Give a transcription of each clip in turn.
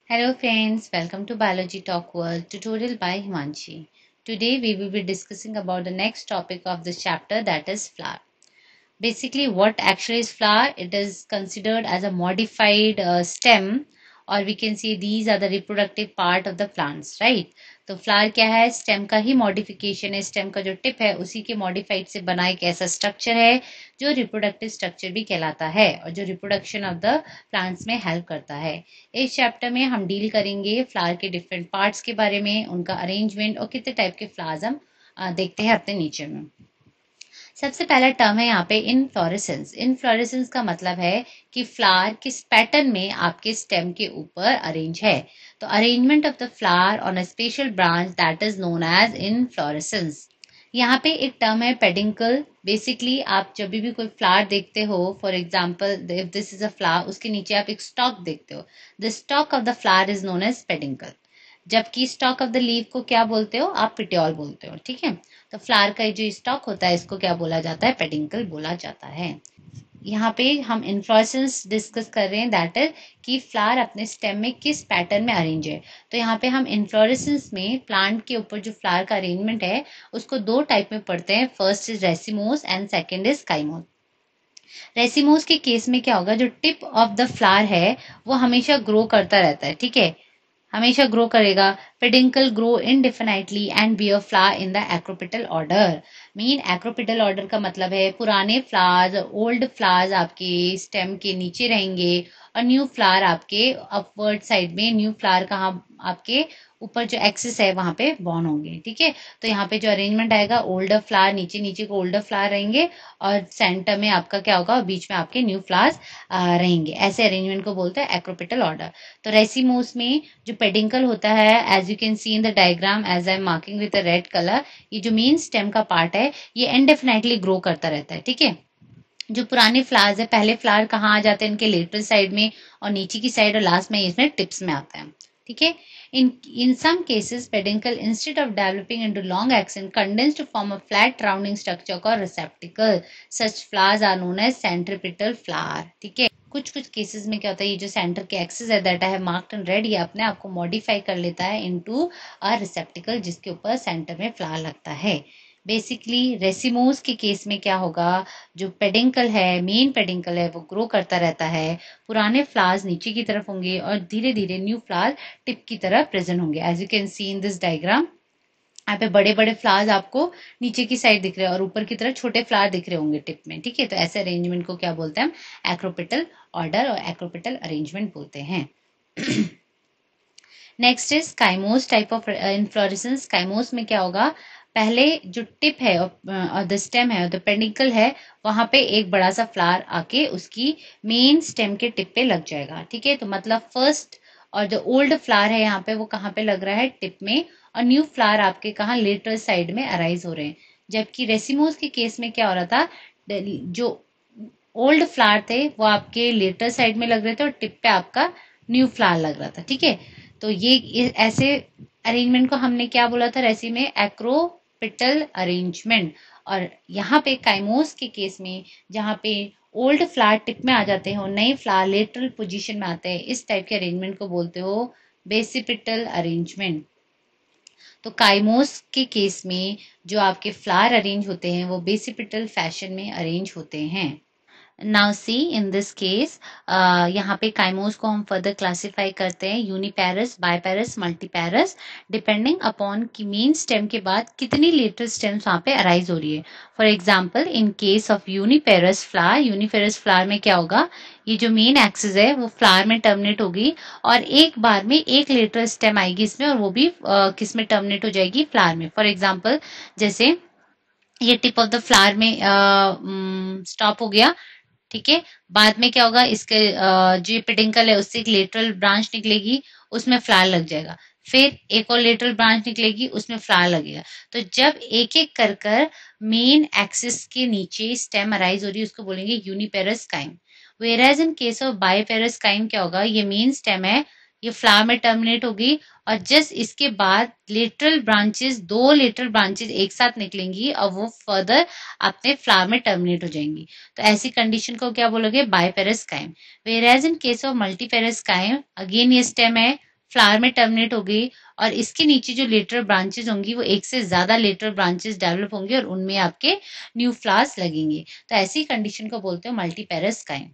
Hello friends, welcome to Biology Talk World tutorial by Himanshi. Today we will be discussing about the next topic of this chapter, that is flower. Basically what actually is flower? It is considered as a modified stem, or we can say these are the reproductive part of the plants, right? तो flower क्या है? Stem का ही modification है. Stem का जो tip है उसी के मॉडिफाइड से बना एक ऐसा स्ट्रक्चर है जो रिप्रोडक्टिव स्ट्रक्चर भी कहलाता है और जो रिप्रोडक्शन ऑफ द प्लांट्स में हेल्प करता है. इस चैप्टर में हम डील करेंगे फ्लावर के डिफरेंट पार्ट्स के बारे में, उनका अरेंजमेंट और कितने टाइप के फ्लावर्स हम देखते हैं अपने नेचर में. सबसे पहला टर्म है यहाँ पे इनफ्लोरेसेंस. इनफ्लोरेसेंस का मतलब है कि फ्लावर किस पैटर्न में आपके स्टेम के ऊपर अरेंज है. तो arrangement of the flower on a special branch that is known as inflorescence. यहाँ पे एक टर्म है पेडिंकल. बेसिकली आप जब भी कोई फ्लावर देखते हो, for example if this is a flower, उसके नीचे आप एक स्टॉक देखते हो. The stalk of the flower is known as peduncle. जबकि स्टॉक ऑफ द लीव को क्या बोलते हो? आप पिटियोल बोलते हो. ठीक है, तो फ्लावर का जो स्टॉक होता है इसको क्या बोला जाता है? पेडिंकल बोला जाता है. यहाँ पे हम इन्फ्लोरेसेंस डिस्कस कर रहे हैं, दैट इज कि फ्लावर अपने स्टेम में किस पैटर्न में अरेंज है. तो यहाँ पे हम इन्फ्लोरेसेंस में प्लांट के ऊपर जो फ्लावर का अरेंजमेंट है उसको दो टाइप में पढ़ते हैं. First is racemose and second is cymose. Racemose के केस में क्या होगा? जो टिप ऑफ द फ्लावर है वो हमेशा ग्रो करता रहता है. ठीक है, हमेशा ग्रो करेगा. Peduncle grow indefinitely and bear flower in the acropetal order. Mean acropetal order का मतलब है पुराने फ्लावर्स, ओल्ड फ्लावर्स आपके स्टेम के नीचे रहेंगे और न्यू फ्लावर आपके अपवर्ड साइड में, न्यू फ्लावर कहाँ आपके ऊपर जो एक्सिस है वहां पे बॉर्न होंगे. ठीक है, तो यहाँ पे जो अरेंजमेंट आएगा, ओल्डर फ्लावर नीचे नीचे को ओल्डर फ्लावर रहेंगे और सेंटर में आपका क्या होगा? बीच में आपके न्यू फ्लावर्स रहेंगे. ऐसे अरेंजमेंट को बोलते हैं एक्रोपिटल ऑर्डर. तो रेसिमोस में जो पेडिंकल होता है, as you can see in the diagram as I am marking with red colour, ये जो मेन स्टेम का पार्ट है ये इनडेफिनेटली ग्रो करता रहता है. ठीक है, जो पुराने फ्लावर्स है, पहले फ्लावर कहाँ आ जाते हैं? इनके लेटरल साइड में और नीचे की साइड और लास्ट में इसमें टिप्स में आता है. ठीक है, in some cases peduncle instead of developing into long axon condense to form a flat rounding structure called receptacle. Such flowers are known as centripetal flower. ठीक है, कुछ कुछ केसेस में क्या होता है, ये जो सेंटर के एक्सिस है दैट है मार्क्ड इन रेड, ये अपने आप को मॉडिफाई कर लेता है इनटू अ रिसेप्टिकल जिसके ऊपर सेंटर में फ्लावर लगता है. बेसिकली रेसिमोस के केस में क्या होगा? जो पेडिंकल है, मेन पेडिंकल है, वो ग्रो करता रहता है. पुराने फ्लावर्स नीचे की तरफ होंगे और धीरे धीरे न्यू फ्लावर टिप की तरह प्रेजेंट होंगे. As you can see in this diagram, यहाँ पे बड़े बड़े फ्लावर्स आपको नीचे की साइड दिख रहे हैं और ऊपर की तरफ छोटे फ्लावर दिख रहे होंगे टिप में. ठीक है, तो ऐसे अरेंजमेंट को क्या बोलते हैं? हम एक्रोपिटल ऑर्डर और एक्रोपिटल अरेंजमेंट बोलते हैं. Next is cymose type of inflorescence. Cymose में क्या होगा? पहले जो टिप है और द स्टेम है और द पेडिकल है, वहां पे एक बड़ा सा फ्लावर आके उसकी मेन स्टेम के टिप पे लग जाएगा. ठीक है, तो मतलब फर्स्ट और जो ओल्ड फ्लावर है यहाँ पे वो कहाँ पे लग रहा है? टिप में. और न्यू फ्लावर आपके कहाँ? लेटरल साइड में अराइज हो रहे हैं. जबकि रेसिमोस के केस में क्या हो रहा था? जो ओल्ड फ्लावर थे वो आपके लेटर साइड में लग रहे थे और टिप पे आपका न्यू फ्लावर लग रहा था. ठीक है, तो ये ऐसे अरेंजमेंट को हमने क्या बोला था? रेसी में एक्रोपिटल अरेंजमेंट. और यहाँ पे काइमोस के केस में जहाँ पे ओल्ड फ्लावर टिप में आ जाते हैं और नए फ्लावर लेटरल पोजीशन में आते हैं, इस टाइप के अरेंजमेंट को बोलते हो बेसिपिटल अरेंजमेंट. तो काइमोस के केस में जो आपके फ्लावर अरेंज होते हैं वो बेसिपिटल फैशन में अरेंज होते हैं. Now see in this case, यहाँ पे काइमोस को हम फर्दर क्लासिफाई करते हैं यूनिपेरस, बायपेरस, मल्टीपेरस, डिपेंडिंग अपॉन कि मेन स्टेम के बाद कितनी लेटर स्टेम्स वहाँ पे अराइज हो रही है. For example in case of uniparous flower, uniparous flower में क्या होगा? ये जो मेन एक्सिस है वो फ्लावर में टर्मिनेट होगी और एक बार में एक लेटर स्टेम आएगी इसमें और वो भी किस में टर्मिनेट हो जाएगी? फ्लावर में. फॉर एग्जाम्पल जैसे ये टिप ऑफ द फ्लावर में स्टॉप हो गया. ठीक है, बाद में क्या होगा? इसके जो पेडिंकल है उससे एक लेटरल ब्रांच निकलेगी, उसमें फ्लावर लग जाएगा. फिर एक और लेटरल ब्रांच निकलेगी, उसमें फ्लावर लगेगा. तो जब एक एक कर कर मेन एक्सिस के नीचे स्टेम अराइज हो रही है उसको बोलेंगे uniparous cyme. Whereas in case of biparous cyme क्या होगा? ये मेन स्टेम है, ये फ्लावर में टर्मिनेट होगी और जस्ट इसके बाद लेटरल ब्रांचेस, दो लेटरल ब्रांचेस एक साथ निकलेंगी और वो फर्दर अपने फ्लावर में टर्मिनेट हो जाएंगी. तो ऐसी कंडीशन को क्या बोलोगे? Biparous cyme. Whereas in case of multiparous cyme, again ये स्टेम है, फ्लावर में टर्मिनेट हो गई और इसके नीचे जो लेटरल ब्रांचेस होंगी वो एक से ज्यादा लेटरल ब्रांचेस डेवलप होंगे और उनमें आपके न्यू फ्लावर्स लगेंगे। तो ऐसी कंडीशन को बोलते हैं multiparous cyme.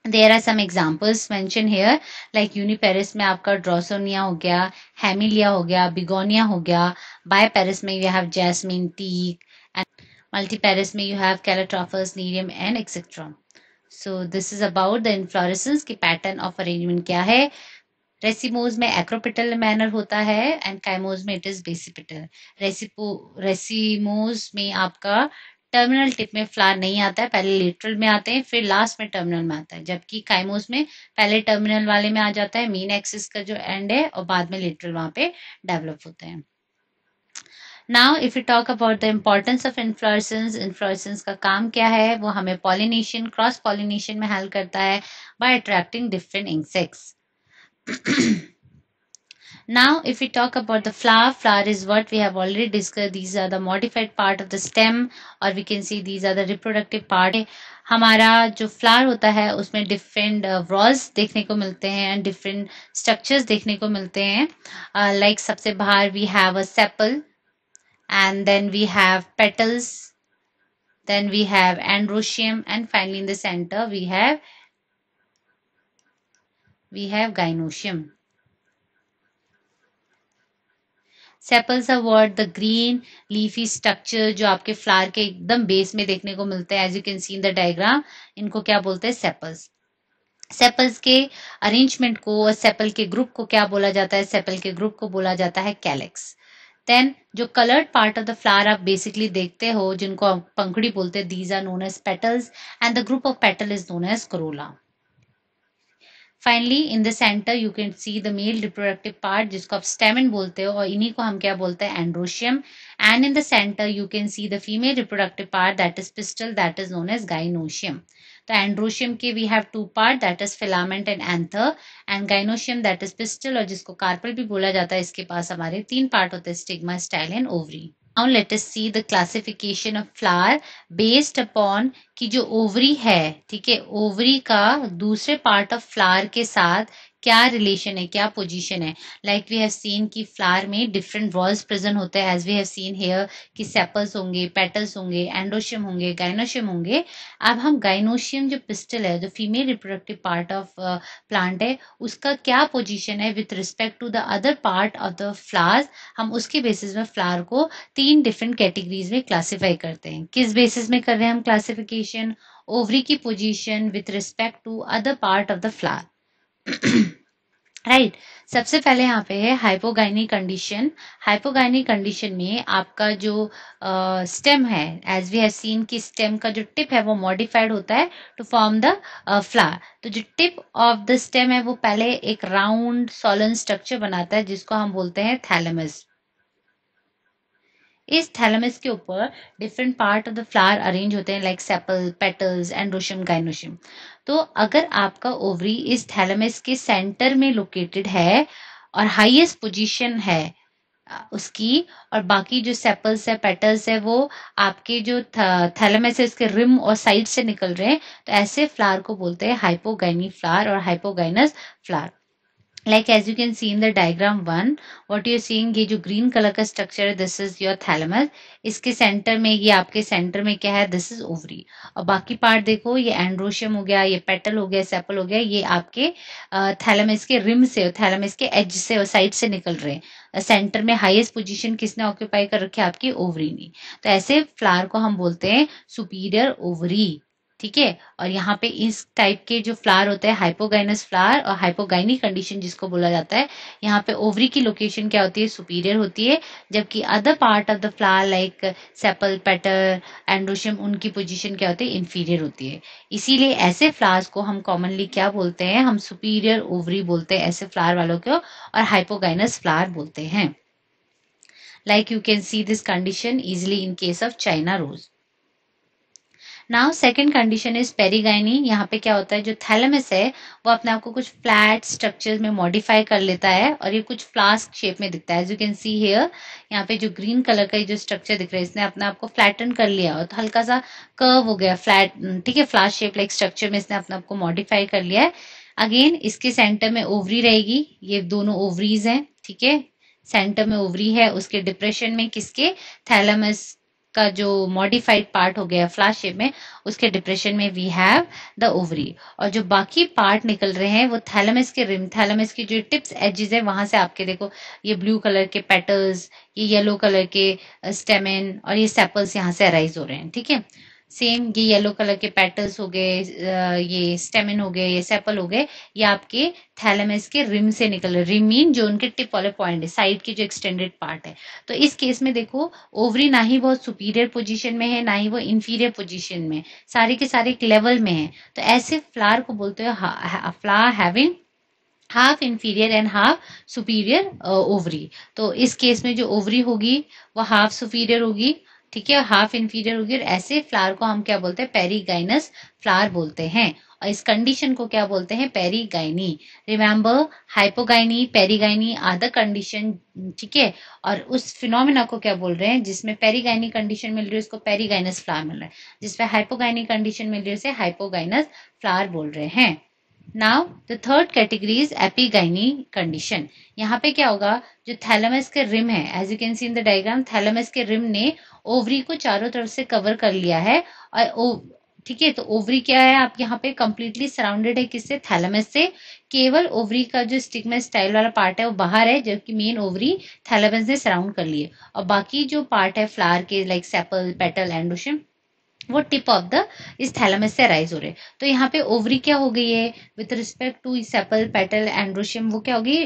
There are some examples mentioned here like uniparis में आपका ड्रोसोनिया हो गया, हेमिलिया हो गया, बिगोनिया हो गया, बायपेरिस में you have jasmine, teak, and multiparis में you have calotrophes, nereum and etc. So this is about the inflorescence की pattern of arrangement क्या है। रेसिमोज में एक्रोपिटल मैनर होता है एंड काइमोज में इट इज बेसिपिटल। रेसिमोज में आपका टर्मिनल टिप में फ्लावर नहीं आता है, पहले लेटरल में आते हैं फिर लास्ट में टर्मिनल में आता है, जबकि काइमोज में पहले टर्मिनल वाले में आ जाता है, मेन एक्सिस का जो एंड है, और बाद में लेटरल वहां पे डेवलप होते हैं। Now if you talk about the importance of inflorescence, inflorescence का काम क्या है, वो हमें पॉलिनेशन, क्रॉस पॉलिनेशन में हेल्प करता है by attracting different insects. Now, if we talk about the flower, flower is what we have already discussed. These are the modified part of the stem, or we can see these are the reproductive part. हमारा जो flower होता है उसमें different व्रॉज देखने को मिलते हैं and different structures देखने को मिलते हैं। लाइक सबसे बाहर we have a sepal and then we have petals, then we have androecium, and finally in the center we have gynoecium. Sepals are what the green leafy structure जो आपके flower के एकदम बेस में देखने को मिलते हैं, as you can see in the diagram, इनको क्या बोलते हैं, सेपल्स। सेपल्स के अरेंजमेंट को और सेपल के ग्रुप को क्या बोला जाता है, सेपल के ग्रुप को बोला जाता है कैलेक्स। देन जो coloured part of the flower आप बेसिकली देखते हो जिनको आप पंखुड़ी बोलते हैं, these are known as petals and the group of petal is known as corolla. Finally in the centre you can see the male reproductive part जिसको आप स्टेमन बोलते हो, और इन्हीं को हम क्या बोलते हैं, androecium. And in the centre you can see the female reproductive part that is pistil, that is known as gynoecium. तो एंड्रोशियम के we have two part, that is filament and anther, and gynoecium that is pistil, और जिसको carpel भी बोला जाता है, इसके पास हमारे 3 पार्ट होते हैं, stigma, style and ovary. Now let us see the classification of flower based upon कि जो ओवरी है, ठीक है, ओवरी का दूसरे पार्ट ऑफ फ्लावर के साथ क्या रिलेशन है, क्या पोजीशन है। लाइक वी हैव सीन कि फ्लावर में डिफरेंट वॉल्स प्रेजेंट होते हैं, as we have seen here कि सेपल्स होंगे, पेटल्स होंगे, एंडोशियम होंगे, गाइनोशियम होंगे। अब हम गाइनोशियम जो पिस्टल है, जो female reproductive part of plant है, उसका क्या पोजीशन है with respect to the other part of the flowers, हम उसके बेसिस में फ्लावर को 3 डिफरेंट कैटेगरीज में क्लासिफाई करते हैं। किस बेसिस में कर रहे हैं हम क्लासिफिकेशन, ओवरी की position with respect to other part of the flower. Right सबसे पहले यहाँ पे है हाइपोगाइनी कंडीशन। हाइपोगाइनी कंडीशन में आपका जो स्टेम है, एज वी हैव सीन कि स्टेम का जो टिप है वो मॉडिफाइड होता है टू फॉर्म द फ्लावर। तो जो टिप ऑफ द स्टेम है वो पहले एक राउंड सोलन स्ट्रक्चर बनाता है जिसको हम बोलते हैं थैलेमस। इस थैलेमस के ऊपर different part of the flower arrange होते हैं, like sepal, petals, androecium, gynoecium. तो अगर आपका ओवरी इस थैलेमस के सेंटर में लोकेटेड है और हाईएस्ट पोजीशन है उसकी, और बाकी जो सेपल्स है, पेटल्स है, वो आपके जो थैलेमस है इसके रिम और साइड से निकल रहे हैं, तो ऐसे फ्लावर को बोलते हैं हाइपोगाइनी फ्लावर और hypogynous flower. Like as you can see in the diagram 1, what you are seeing, ये जो ग्रीन कलर का स्ट्रक्चर है, दिस इज योर थैलेमस। इसके सेंटर में, ये आपके सेंटर में क्या है, दिस इज ओवरी। और बाकी पार्ट देखो, ये एंड्रोशियम हो गया, ये पेटल हो गया, सेपल हो गया, ये आपके थैलेमस के रिम से, थैलेमस के एज से और साइड से निकल रहे हैं। सेंटर में हाईएस्ट पोजीशन किसने ऑक्यूपाई कर रखी है, आपकी ओवरी ने। तो ऐसे फ्लावर को हम बोलते हैं सुपीरियर ओवरी, ठीक है। और यहाँ पे इस टाइप के जो फ्लावर होते हैं हाइपोगाइनस फ्लावर और हाइपोगाइनी कंडीशन जिसको बोला जाता है, यहाँ पे ओवरी की लोकेशन क्या होती है, सुपीरियर होती है, जबकि other part of the flower like sepal, petal, androecium, उनकी पोजीशन क्या होती है, इंफीरियर होती है। इसीलिए ऐसे फ्लावर्स को हम कॉमनली क्या बोलते हैं, हम सुपीरियर ओवरी बोलते हैं ऐसे फ्लावर वालों को, और हाइपोगाइनस फ्लावर बोलते हैं। Like you can see this condition easily in case of China rose. Now second condition is perigyny. यहाँ पे क्या होता है, जो थैलेमस है वो अपने आप को कुछ फ्लैट स्ट्रक्चर में मॉडिफाई कर लेता है और ये कुछ फ्लास्क शेप में दिखता है। As you can see here, यहाँ पे जो ग्रीन कलर का जो स्ट्रक्चर दिख रहा है, इसने अपने आप को फ्लैटन कर लिया और तो हल्का सा कर्व हो गया, फ्लैट, ठीक है, फ्लास्क शेप लाइक स्ट्रक्चर में इसने अपने आप को मॉडिफाई कर लिया है। अगेन इसके सेंटर में ओवरी रहेगी, ये दोनों ओवरीज हैं, ठीक है, सेंटर में ओवरी है, उसके डिप्रेशन में किसके, थैलेमस का जो मॉडिफाइड पार्ट हो गया फ्लावर शेप में, उसके डिप्रेशन में वी हैव द ओवरी। और जो बाकी पार्ट निकल रहे हैं वो थैलेमस के रिम, थैलेमस की जो टिप्स एजेस है वहां से आपके देखो ये ब्लू कलर के पेटल्स, ये येलो कलर के स्टेमेन और ये सेपल्स यहाँ से अराइज हो रहे हैं, ठीक है। सेम ये येलो कलर के पेटल्स हो गए, ये स्टेमिन हो गए, ये सेपल हो गए, ये आपके थैलेमस के रिम से निकल रहे, रिम मीन जो उनके टिप वाले पॉइंट है, साइड की जो एक्सटेंडेड पार्ट है। तो इस केस में देखो ओवरी ना ही बहुत सुपीरियर पोजीशन में है ना ही वो इंफीरियर पोजीशन में, सारे के सारे एक लेवल में है। तो ऐसे फ्लावर को बोलते हैं flower having half inferior and half superior ovary. तो इस केस में जो ओवरी होगी वो हाफ सुपीरियर होगी, ठीक है, हाफ इंफीरियर होगी, और ऐसे फ्लावर को हम क्या बोलते हैं, पेरीगाइनस फ्लावर बोलते हैं। और इस कंडीशन को क्या बोलते हैं, पेरीगाइनी। रिमेंबर, हाइपोगाइनी, पेरीगाइनी आर द कंडीशन, ठीक है। और उस फिनोमिना को क्या बोल रहे हैं, जिसमें पेरीगाइनी कंडीशन मिल रही है उसको पेरीगाइनस फ्लावर मिल रहा है, जिसमें हाइपोगाइनी कंडीशन मिल रही है उसे हाइपोगाइनस फ्लावर बोल रहे हैं। Now the third category is epigyny condition. यहाँ पे क्या होगा, जो थैलेमस के रिम है, as you can see in the diagram, thalamus के रिम ने ओवरी को चारों तरफ से कवर कर लिया है, और ठीक है, तो ओवरी क्या है, आप यहाँ पे कंप्लीटली सराउंडेड है किससे, थैलेमस से। केवल ओवरी का जो स्टिग्मा स्टाइल वाला पार्ट है वो बाहर है, जबकि मेन ओवरी थैलेमस ने सराउंड कर लिए, और बाकी जो पार्ट है फ्लावर के लाइक सेपल, पेटल, एंडोशियम, वो टिप ऑफ द इस थैलेमस से राइज हो रहे। तो यहाँ पे ओवरी क्या हो गई है with respect to sepal, petal, androecium, वो क्या होगी,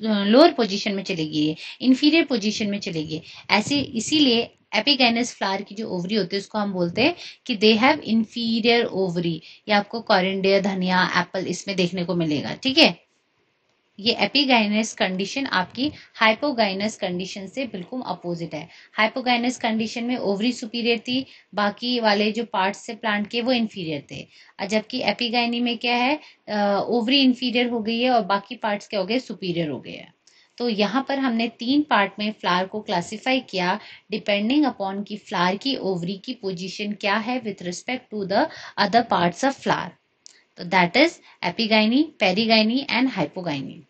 लोअर पोजीशन में चली गई है, इंफीरियर पोजीशन में चली गई। ऐसे इसीलिए एपिगैनस फ्लावर की जो ओवरी होती है उसको हम बोलते हैं कि दे हैव इंफीरियर ओवरी। ये आपको कॉरिंडिया, धनिया, एप्पल इसमें देखने को मिलेगा, ठीक है। ये एपिगाइनस कंडीशन आपकी हाइपोगाइनस कंडीशन से बिल्कुल अपोजिट है। हाइपोगाइनस कंडीशन में ओवरी सुपीरियर थी, बाकी वाले जो पार्ट्स थे प्लांट के वो इंफीरियर थे, और जबकि एपिगाइनी में क्या है, ओवरी इंफीरियर हो गई है और बाकी पार्ट्स क्या हो गए, सुपीरियर हो गए हैं। तो यहाँ पर हमने 3 पार्ट में फ्लावर को क्लासिफाई किया डिपेंडिंग अपॉन की फ्लावर की ओवरी की पोजीशन क्या है with respect to the other parts of flower. तो that is epigyny, perigyny and hypogyny.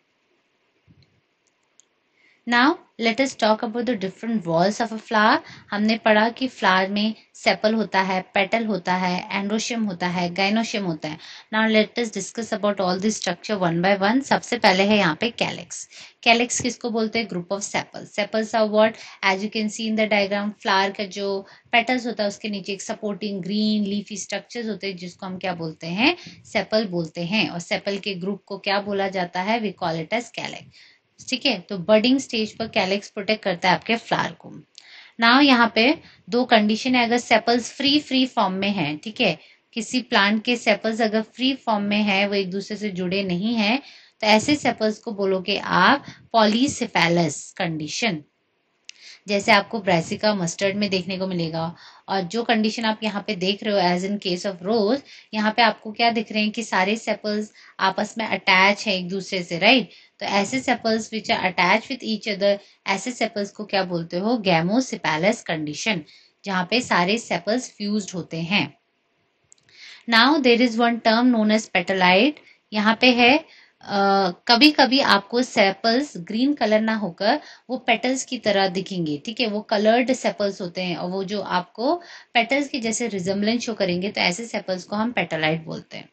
Now let us talk about the different whorls of a flower. हमने पढ़ा कि फ्लावर में सेपल होता है, पेटल होता है, एंड्रोशियम होता है, गाइनोशियम होता है। Now let us discuss about all this structure one by one. सबसे पहले है यहाँ पे कैलिक्स। कैलिक्स किसको बोलते हैं, group of sepals. Sepals are what, as you can see in the diagram, flower का जो पेटल्स होता है उसके नीचे एक सपोर्टिंग ग्रीन लीफी स्ट्रक्चर्स होते हैं जिसको हम क्या बोलते हैं, सेपल बोलते हैं। और सेपल के ग्रुप को क्या बोला जाता है, we call it as calyx, ठीक है। तो बडिंग स्टेज पर कैलिक्स प्रोटेक्ट करता है आपके फ्लावर को। नाउ यहाँ पे 2 कंडीशन है, अगर सेपल्स फ्री फॉर्म में है, ठीक है, किसी प्लांट के सेपल्स अगर फ्री फॉर्म में है, वो एक दूसरे से जुड़े नहीं है, तो ऐसे सेपल्स को बोलोगे आप पॉलीसेफेलस कंडीशन, जैसे आपको ब्रासिका मस्टर्ड में देखने को मिलेगा। और जो कंडीशन आप यहाँ पे देख रहे हो as in case of rose, यहाँ पे आपको क्या दिख रहे हैं कि सारे सेपल्स आपस में अटैच है एक दूसरे से, राइट। तो ऐसे sepals which are attach with each other, ऐसे सेपल्स को क्या बोलते हो, गैमोसेफेलस कंडीशन, जहाँ पे सारे सेपल्स फ्यूज्ड होते हैं। Now there is one term known as petaloid. यहाँ पे है कभी कभी आपको सेपल्स ग्रीन कलर ना होकर वो पेटल्स की तरह दिखेंगे, ठीक है, वो कलर्ड सेपल्स होते हैं, और वो जो आपको पेटल्स के जैसे रिजेम्बलेंस शो करेंगे, तो ऐसे सेपल्स को हम पेटलाइट बोलते हैं।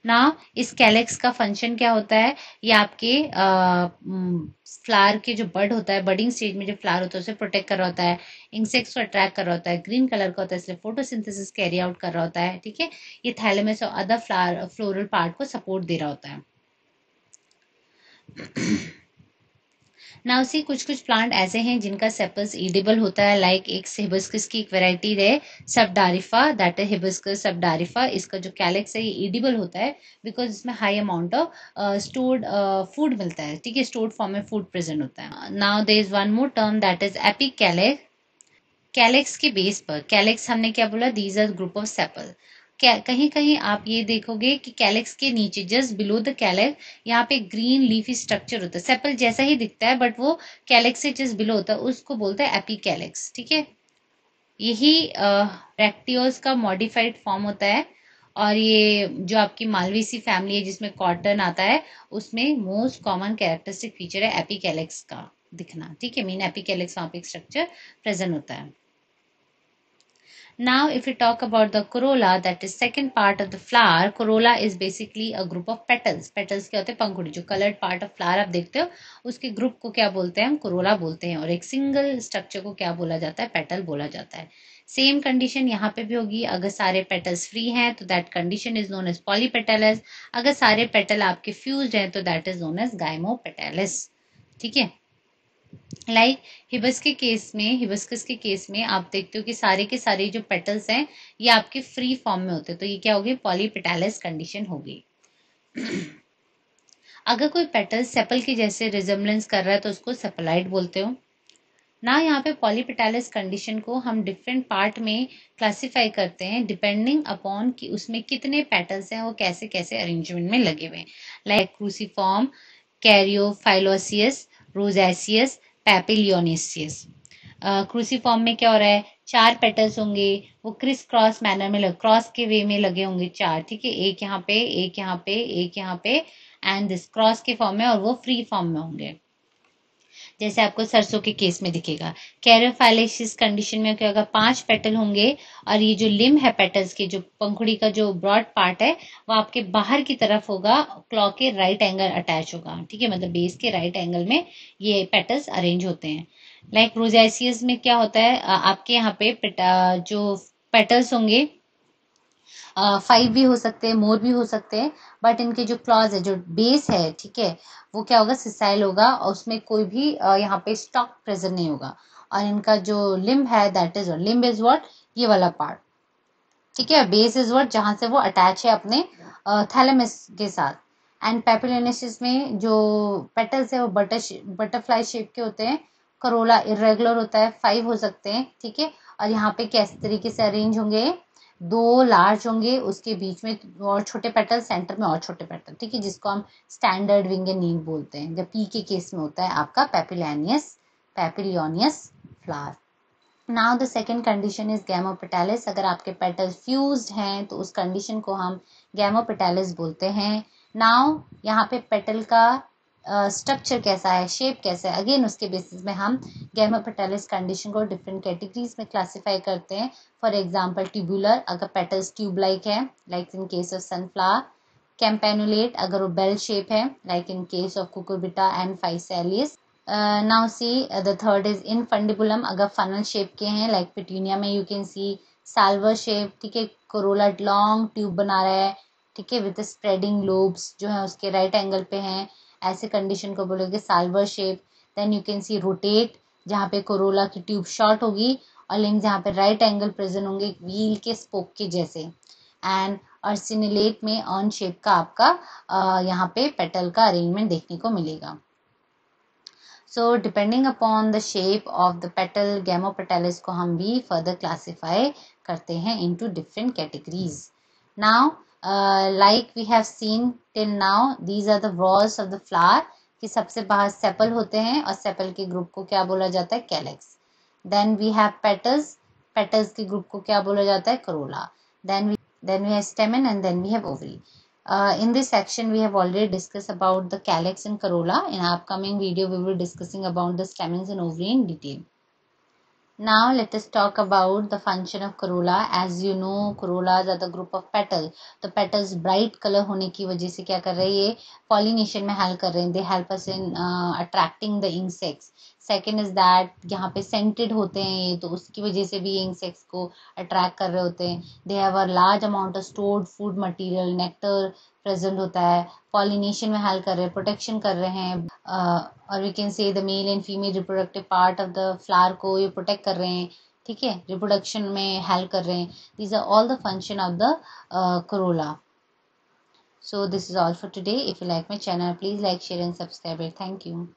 ना इस कैलेक्स का फंक्शन क्या होता है, ये आपके फ्लावर के जो बड होता है, बडिंग स्टेज में जो फ्लावर होता है उसे प्रोटेक्ट कर रहा होता है, इंसेक्ट्स को अट्रैक्ट कर रहा होता है, ग्रीन कलर का होता है इसलिए फोटोसिंथेसिस कैरी आउट कर रहा होता है, ठीक है। ये थैलेमस और अदर फ्लावर फ्लोरल पार्ट को सपोर्ट दे रहा होता है। नाउ सी कुछ कुछ प्लांट ऐसे हैं जिनका सेपल्स एडिबल होता है, लाइक एक हिबिस्कस की एक वैरायटी है सबडारिफा, दैट इज हिबिस्कस सबडारिफा। इसका जो कैलेक्स है ये एडिबल होता है बिकॉज इसमें high amount of stored food मिलता है, ठीक है, स्टोर्ड फॉर्म में फूड प्रेजेंट होता है। Now there is one more term that is epicalyx. Calyx के बेस पर, कैलेक्स हमने क्या बोला, these are group of sepal. कहीं कहीं आप ये देखोगे कि कैलेक्स के नीचे जस्ट बिलो द कैलेक्स यहाँ पे ग्रीन लीफी स्ट्रक्चर होता है, सेपल जैसा ही दिखता है बट वो कैलेक्स से जस्ट बिलो होता है, उसको बोलते हैं एपिकैलेक्स, ठीक है। यही रेक्टियोस का मॉडिफाइड फॉर्म होता है, और ये जो आपकी मालवेसी फैमिली है जिसमें कॉटन आता है, उसमें मोस्ट कॉमन कैरेक्टरिस्टिक फीचर है एपिकैलिक्स का दिखना, ठीक है। मीन एपिकैलिक्स वहाँ पे एक स्ट्रक्चर प्रेजेंट होता है। Now, if we talk about the corolla, that is second part of the flower, corolla is basically a group of petals. Petals क्या होते हैं? पंखुड़ी। जो colored part of flower आप देखते हो, उसके group को क्या बोलते हैं? हम corolla बोलते हैं। और एक single structure को क्या बोला जाता है? petal बोला जाता है। सेम कंडीशन यहाँ पे भी होगी। अगर सारे पेटल्स फ्री हैं तो that condition is known as polypetalous. अगर सारे पेटल आपके फ्यूज्ड हैं तो that is known as gamopetalous, ठीक है। लाइक हिबिस्कस के केस में आप देखते हो कि सारे के सारे जो पेटल्स हैं ये आपके फ्री फॉर्म में होते हैं, तो ये क्या होगी? पॉलीपेटलस कंडीशन होगी। अगर कोई पेटल सेपल के जैसे रिजेम्बलेंस कर रहा है तो उसको सेपलाइट बोलते हो ना। यहाँ पे पॉलीपेटलस कंडीशन को हम डिफरेंट पार्ट में क्लासिफाई करते हैं डिपेंडिंग अपॉन कि उसमें कितने पेटल्स हैं, वो कैसे कैसे अरेंजमेंट में लगे हुए हैं। Like cruciform, caryophyllaceous, rosaceous, papilionaceous. Cruciform में क्या हो रहा है? 4 पेटल्स होंगे, वो क्रिस क्रॉस मैनर में क्रॉस के वे में लगे होंगे 4, ठीक है। एक यहाँ पे, एक यहाँ पे, एक यहाँ पे, एंड दिस क्रॉस के फॉर्म में, और वो फ्री फॉर्म में होंगे जैसे आपको सरसों के केस में दिखेगा। कैरियोफाइलेसिस कंडीशन में क्या होगा? 5 पेटल होंगे और ये जो लिम है पेटल्स के, जो पंखुड़ी का जो ब्रॉड पार्ट है वो आपके बाहर की तरफ होगा, क्लॉ के राइट एंगल अटैच होगा, ठीक है। मतलब बेस के राइट एंगल में ये पेटल्स अरेंज होते हैं। लाइक रोजेसियस में क्या होता है? आपके यहाँ पे जो पेटल्स होंगे 5 भी हो सकते हैं, मोर भी हो सकते हैं, बट इनके जो क्लॉज है, जो बेस है, ठीक है, वो क्या होगा? सिसाइल होगा और उसमें कोई भी यहाँ पे स्टॉक प्रेजेंट नहीं होगा। और इनका जो लिम्ब है, that is limb is what? ये वाला पार्ट, ठीक है। Base is what? जहां से वो अटैच है अपने थैलेमस के साथ। एंड पेपिलोनेसिस में जो पेटल्स है वो बटरफ्लाई शेप के होते हैं। करोला इरेगुलर होता है, 5 हो सकते हैं, ठीक है। और यहाँ पे कैसे तरीके से अरेंज होंगे? 2 लार्ज होंगे, उसके बीच में और छोटे पेटल, सेंटर में और छोटे पेटल, ठीक है, जिसको हम स्टैंडर्ड विंग एंड नीव बोलते हैं। जब पी के केस में होता है आपका papilionaceous flower. Now the second condition is gamopetalous. अगर आपके पेटल फ्यूज्ड हैं तो उस कंडीशन को हम गैमोपेटैलिस बोलते हैं। नाउ यहाँ पे पेटल का स्ट्रक्चर कैसा है, शेप कैसा है, अगेन उसके बेसिस में हम गैमोपेटैलिस कंडीशन को डिफरेंट कैटेगरीज में क्लासिफाई करते हैं। फॉर एग्जांपल ट्यूबुलर, अगर पेटल्स ट्यूब लाइक है, like in case of sunflower. Campanulate, अगर वो बेल शेप है, like in case of cucurbita and physalis. Now see the third is infundibulum, अगर फनल शेप के हैं, लाइक पिटूनिया में you can see salver shape, ठीक है। कोरोला लॉन्ग ट्यूब बना रहा है, ठीक है, विद स्प्रेडिंग लोब्स जो है उसके राइट एंगल पे हैं, ऐसे कंडीशन को बोलोगे salver shape. Then you can see rotate, जहाँ पे कोरोला की ट्यूब शॉर्ट होगी और लिंग जहाँ पे राइट एंगल प्रेजेंट होंगे व्हील के स्पोक के जैसे। एंड अर्सिनुलेट में अर्न शेप का आपका यहाँ पे पेटल का अरेंजमेंट देखने को मिलेगा। So depending upon the shape of the petal, गैमोपेटैलिस को हम भी further classify करते हैं into different categories. Now, like we have seen till now, these are the walls of the flower कि सबसे बाहर सेपल होते हैं और सेपल के ग्रुप को क्या बोला जाता है? Calyx. Then we have petals, petals के ग्रुप को क्या बोला जाता है? corolla. Then we have stamen and then we have ovary. In this section, we have already discussed about the calyx and corolla. In our upcoming video, we will be discussing about the stamens and ovary in detail. Now, let us talk about the function of corolla. As you know, corollas are the group of petals. तो petals bright color होने की वजह से क्या कर रहे हैं? ये pollination में help कर रहे हैं. They help us in attracting the insects. Second is that यहाँ पे सेंटेड होते हैं ये, तो उसकी वजह से भी ये इंसेक्ट्स को अट्रैक्ट कर रहे होते हैं. They have a large amount of stored food material, nectar present होता है, पॉलिनेशन में हेल्प कर रहे हैं, प्रोटेक्शन कर रहे हैं, और we can say the male and female reproductive part of the flower को ये प्रोटेक्ट कर रहे हैं, ठीक है, रिप्रोडक्शन में हेल्प कर रहे हैं. These are all the function of the corolla. So this is all for today. If you like my channel, please like, share and subscribe it. Thank you.